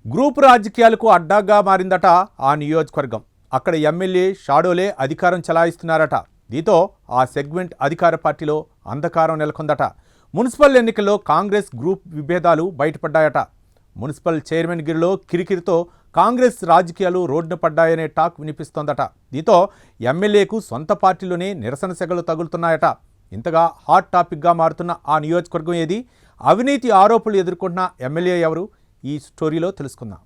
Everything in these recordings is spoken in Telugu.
గ్రూప్ రాజకీయాలకు అడ్డాగా మారిందట ఆ నియోజకవర్గం. అక్కడ ఎమ్మెల్యే షాడోలే అధికారం చలాయిస్తున్నారట. దీంతో ఆ సెగ్మెంట్ అధికార పార్టీలో అంధకారం నెలకొందట. మున్సిపల్ ఎన్నికల్లో కాంగ్రెస్ గ్రూప్ విభేదాలు బయటపడ్డాయట. మున్సిపల్ చైర్మన్ గిరిలో కిరికిరితో కాంగ్రెస్ రాజకీయాలు రోడ్డున పడ్డాయనే టాక్ వినిపిస్తోందట. దీంతో ఎమ్మెల్యేకు సొంత పార్టీలోనే నిరసన సెగలు తగులుతున్నాయట. ఇంతగా హాట్ టాపిక్గా మారుతున్న ఆ నియోజకవర్గం ఏది? అవినీతి ఆరోపణలు ఎదుర్కొంటున్న ఎమ్మెల్యే ఎవరు? ఈ స్టోరీలో తెలుసుకుందాం.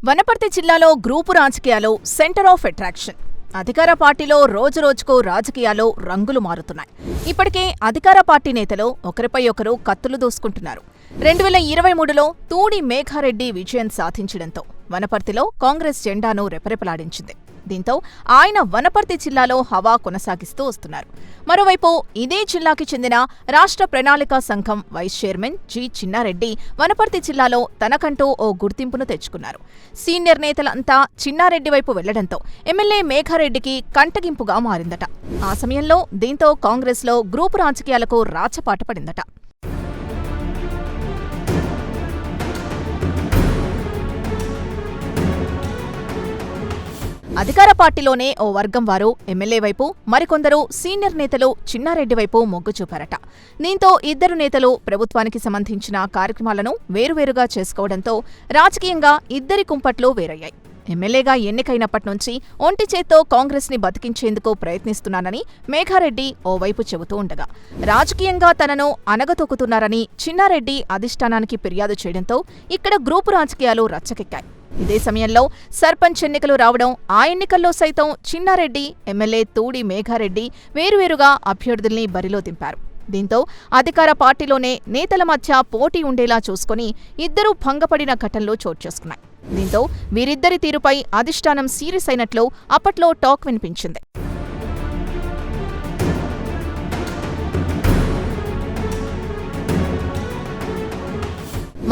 వనపర్తి జిల్లాలో గ్రూపు రాజకీయాలు సెంటర్ ఆఫ్ అట్రాక్షన్. అధికార పార్టీలో రోజురోజుకు రాజకీయాలు రంగులు మారుతున్నాయి. ఇప్పటికే అధికార పార్టీ నేతలు ఒకరిపై ఒకరు కత్తులు దూసుకుంటున్నారు. 2023లో తూడి మేఘారెడ్డి విజయం సాధించడంతో వనపర్తిలో కాంగ్రెస్ జెండాను రెపరెపలాడించింది. దీంతో ఆయన వనపర్తి జిల్లాలో హవా కొనసాగిస్తూ వస్తున్నారు. మరోవైపు ఇదే జిల్లాకి చెందిన రాష్ట్ర ప్రణాళికా సంఘం vice chairman G Chinnareddy Wanaparthy జిల్లాలో తనకంటూ ఓ గుర్తింపును తెచ్చుకున్నారు. సీనియర్ నేతలంతా చిన్నారెడ్డి వైపు వెళ్లడంతో ఎమ్మెల్యే మేఘారెడ్డికి కంటగింపుగా మారిందట. ఆ సమయంలో దీంతో కాంగ్రెస్లో గ్రూపు రాజకీయాలకు రాచపాట పడిందట. అధికార పార్టీలోనే ఓ వర్గం వారు ఎమ్మెల్యే వైపు, మరికొందరు సీనియర్ నేతలు చిన్నారెడ్డి వైపు మొగ్గు చూపారట. దీంతో ఇద్దరు నేతలు ప్రభుత్వానికి సంబంధించిన కార్యక్రమాలను వేరువేరుగా చేసుకోవడంతో రాజకీయంగా ఇద్దరి కుంపట్లు వేరయ్యాయి. ఎమ్మెల్యేగా ఎన్నికైనప్పట్నుంచి ఒంటి చేత్తో కాంగ్రెస్ ని బతికించేందుకు ప్రయత్నిస్తున్నానని మేఘారెడ్డి ఓవైపు చెబుతూ ఉండగా, రాజకీయంగా తనను అనగతొక్కుతున్నారని చిన్నారెడ్డి అధిష్టానానికి ఫిర్యాదు చేయడంతో ఇక్కడ గ్రూపు రాజకీయాలు రచ్చకెక్కాయి. ఇదే సమయంలో సర్పంచ్ ఎన్నికలు రావడం, ఆ ఎన్నికల్లో సైతం చిన్నారెడ్డి, ఎమ్మెల్యే తూడి మేఘారెడ్డి వేరువేరుగా అభ్యర్థుల్ని బరిలో దింపారు. దీంతో అధికార పార్టీలోనే నేతల మధ్య పోటీ ఉండేలా చూసుకుని ఇద్దరూ భంగపడిన ఘటనలు చోటు చేసుకున్నాయి. దీంతో వీరిద్దరి తీరుపై అధిష్టానం సీరియస్ అయినట్లు అప్పట్లో టాక్ వినిపించింది.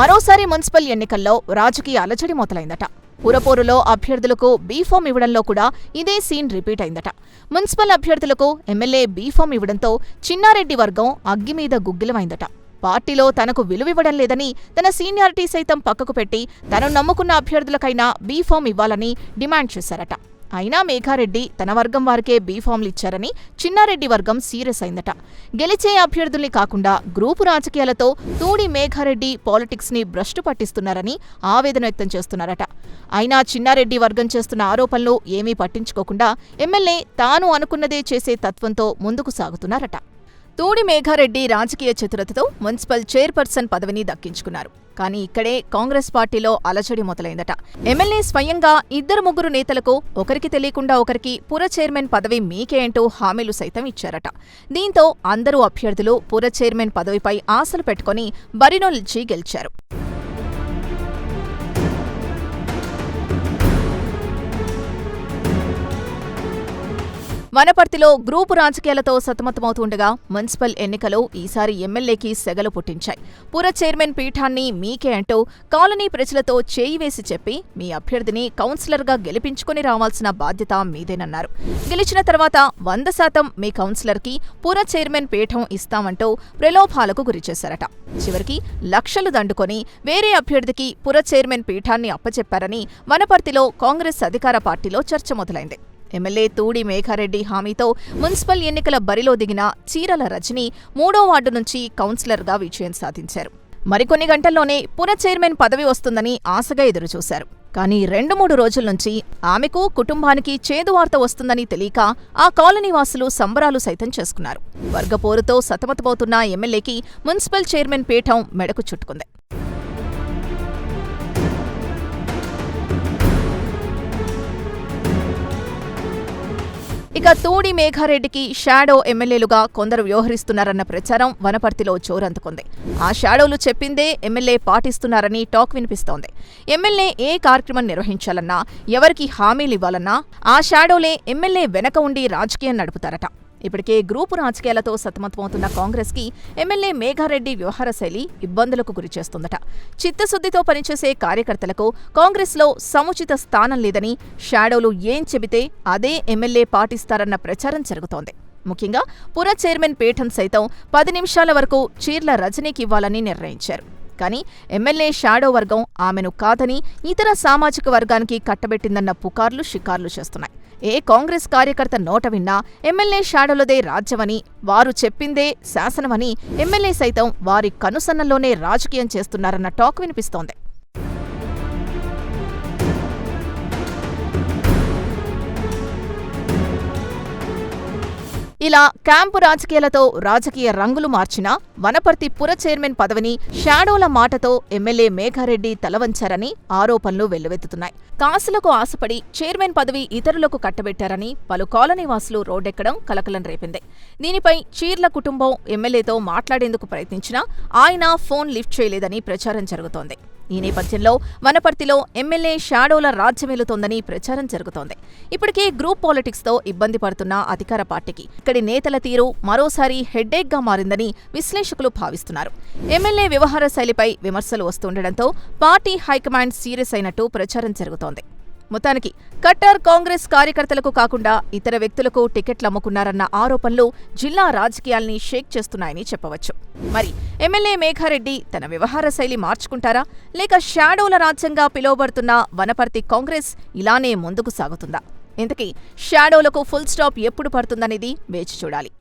మరోసారి మున్సిపల్ ఎన్నికల్లో రాజకీయ అలజడి మొదలైందట. పురపోరులో అభ్యర్థులకు బీఫామ్ ఇవ్వడంలో కూడా ఇదే సీన్ రిపీట్ అయిందట. మున్సిపల్ అభ్యర్థులకు ఎమ్మెల్యే బీఫామ్ ఇవ్వడంతో చిన్నారెడ్డి వర్గం అగ్గిమీద గుగ్గిలమైందట. పార్టీలో తనకు విలువివ్వడం లేదని, తన సీనియారిటీ సైతం పక్కకు పెట్టి తను నమ్ముకున్న అభ్యర్థులకైనా బీఫామ్ ఇవ్వాలని డిమాండ్ చేశారట. అయినా మేఘారెడ్డి తన వర్గం వారికే బీఫామ్లు ఇచ్చారని చిన్నారెడ్డి వర్గం సీరియస్ అయిందట. గెలిచే అభ్యర్థుల్ని కాకుండా గ్రూపు రాజకీయాలతో తూడి మేఘారెడ్డి పాలిటిక్స్ ని భ్రష్టు పట్టిస్తున్నారని ఆవేదన వ్యక్తం చేస్తున్నారట. అయినా చిన్నారెడ్డి వర్గం చేస్తున్న ఆరోపణలు ఏమీ పట్టించుకోకుండా ఎమ్మెల్యే తాను అనుకున్నదే చేసే తత్వంతో ముందుకు సాగుతున్నారట. తూడి మేఘారెడ్డి రాజకీయ చతురతతో మున్సిపల్ చైర్పర్సన్ పదవిని దక్కించుకున్నారు. కానీ ఇక్కడే కాంగ్రెస్ పార్టీలో అలజడి మొదలైందట. ఎమ్మెల్యే స్వయంగా ఇద్దరు ముగ్గురు నేతలకు ఒకరికి తెలియకుండా ఒకరికి పుర చైర్మన్ పదవి మీకే అంటూ హామీలు సైతం ఇచ్చారట. దీంతో అందరూ అభ్యర్థులు పుర చైర్మన్ పదవిపై ఆశలు పెట్టుకుని బరిలో నిలిచి గెలిచారు. వనపర్తిలో గ్రూపు రాజకీయాలతో సతమతమవుతుండగా మున్సిపల్ ఎన్నికలు ఈసారి ఎమ్మెల్యేకి సెగలు పుట్టించాయి. పుర చైర్మన్ పీఠాన్ని మీకే అంటూ కాలనీ ప్రజలతో చేయి వేసి చెప్పి మీ అభ్యర్థిని కౌన్సిలర్గా గెలిపించుకుని రావాల్సిన బాధ్యత మీదేనన్నారు. గెలిచిన తర్వాత 100% మీ కౌన్సిలర్కి పుర చైర్మన్ పీఠం ఇస్తామంటూ ప్రలోభాలకు గురిచేశారట. చివరికి లక్షలు దండుకొని వేరే అభ్యర్థికి పుర చైర్మన్ పీఠాన్ని అప్పచెప్పారని వనపర్తిలో కాంగ్రెస్ అధికార పార్టీలో చర్చ మొదలైంది. ఎమ్మెల్యే తూడి మేఘారెడ్డి హామీతో మున్సిపల్ ఎన్నికల బరిలో దిగిన చీరల రజని 3వ వార్డు నుంచి కౌన్సిలర్గా విజయం సాధించారు. మరికొన్ని గంటల్లోనే పుర చైర్మన్ పదవి వస్తుందని ఆశగా ఎదురుచూశారు. కానీ 2-3 రోజుల నుంచి ఆమెకు, కుటుంబానికి చేదువార్త వస్తుందని తెలియక ఆ కాలనీవాసులు సంబరాలు సైతం చేసుకున్నారు. వర్గపోరుతో సతమతమవుతున్న ఎమ్మెల్యేకి మున్సిపల్ చైర్మన్ పీఠం మెడకు చుట్టుకుంది. ఇక తూడి మేఘారెడ్డికి షాడో ఎమ్మెల్యేలుగా కొందరు వ్యవహరిస్తున్నారన్న ప్రచారం వనపర్తిలో జోరందుకుంది. ఆ షాడోలు చెప్పిందే ఎమ్మెల్యే పాటిస్తున్నారని టాక్ వినిపిస్తోంది. ఎమ్మెల్యే ఏ కార్యక్రమం నిర్వహించాలన్నా, ఎవరికి హామీలివ్వాలన్నా ఆ షాడోలే ఎమ్మెల్యే వెనక ఉండి రాజకీయం నడుపుతారట. ఇప్పటికే గ్రూపు రాజకీయాలతో సతమతమవుతున్న కాంగ్రెస్కి ఎమ్మెల్యే మేఘారెడ్డి వ్యవహార శైలి ఇబ్బందులకు గురిచేస్తుందట. చిత్తశుద్ధితో పనిచేసే కార్యకర్తలకు కాంగ్రెస్లో సముచిత స్థానం లేదని, షాడోలు ఏం చెబితే అదే ఎమ్మెల్యే పాటిస్తారన్న ప్రచారం జరుగుతోంది. ముఖ్యంగా పుర చైర్మన్ పీఠం సైతం 10 నిమిషాల వరకు చీర్ల రజనీకి ఇవ్వాలని నిర్ణయించారు. కానీ ఎమ్మెల్యే షాడో వర్గం ఆమెను కాదని ఇతర సామాజిక వర్గానికి కట్టబెట్టిందన్న పుకార్లు షికార్లు చేస్తున్నాయి. ఏ కాంగ్రెస్ కార్యకర్త నోట విన్నా ఎమ్మెల్యే షాడోలదే రాజ్యమని, వారు చెప్పిందే శాసనమని ఎమ్మెల్యే సైతం వారి కనుసన్నల్లోనే రాజకీయం చేస్తున్నారన్న టాక్ వినిపిస్తోంది. ఇలా క్యాంపు రాజకీయాలతో రాజకీయ రంగులు మార్చిన వనపర్తి పుర చైర్మన్ పదవిని షాడోల మాటతో ఎమ్మెల్యే మేఘారెడ్డి తలవంచారని ఆరోపణలు వెల్లువెత్తుతున్నాయి. కాసులకు ఆశపడి చైర్మన్ పదవి ఇతరులకు కట్టబెట్టారని పలు కాలనీవాసులు రోడ్డెక్కడం కలకలం రేపింది. దీనిపై చీర్ల కుటుంబం ఎమ్మెల్యేతో మాట్లాడేందుకు ప్రయత్నించినా ఆయన ఫోన్ లిఫ్ట్ చేయలేదని ప్రచారం జరుగుతోంది. ఈ నేపథ్యంలో వనపర్తిలో ఎమ్మెల్యే షాడోల రాజ్యమేలుతోందని ప్రచారం జరుగుతోంది. ఇప్పటికే గ్రూప్ పాలిటిక్స్తో ఇబ్బంది పడుతున్న అధికార పార్టీకి ఇక్కడి నేతల తీరు మరోసారి హెడ్ఏక్గా మారిందని విశ్లేషకులు భావిస్తున్నారు. ఎమ్మెల్యే వ్యవహార శైలిపై విమర్శలు వస్తుండటంతో పార్టీ హైకమాండ్ సీరియస్ అయినట్టు ప్రచారం జరుగుతోంది. మొత్తానికి కట్టర్ కాంగ్రెస్ కార్యకర్తలకు కాకుండా ఇతర వ్యక్తులకు టికెట్లు అమ్ముకున్నారన్న ఆరోపణలు జిల్లా రాజకీయాల్ని షేక్ చేస్తున్నాయని చెప్పవచ్చు. మరి ఎమ్మెల్యే మేఘారెడ్డి తన వ్యవహార శైలి మార్చుకుంటారా, లేక షాడోల రాజ్యంగా పిలువబడుతున్న వనపర్తి కాంగ్రెస్ ఇలానే ముందుకు సాగుతుందా? ఇంతకీ షాడోలకు ఫుల్ స్టాప్ ఎప్పుడు పడుతుందనేది వేచి చూడాలి.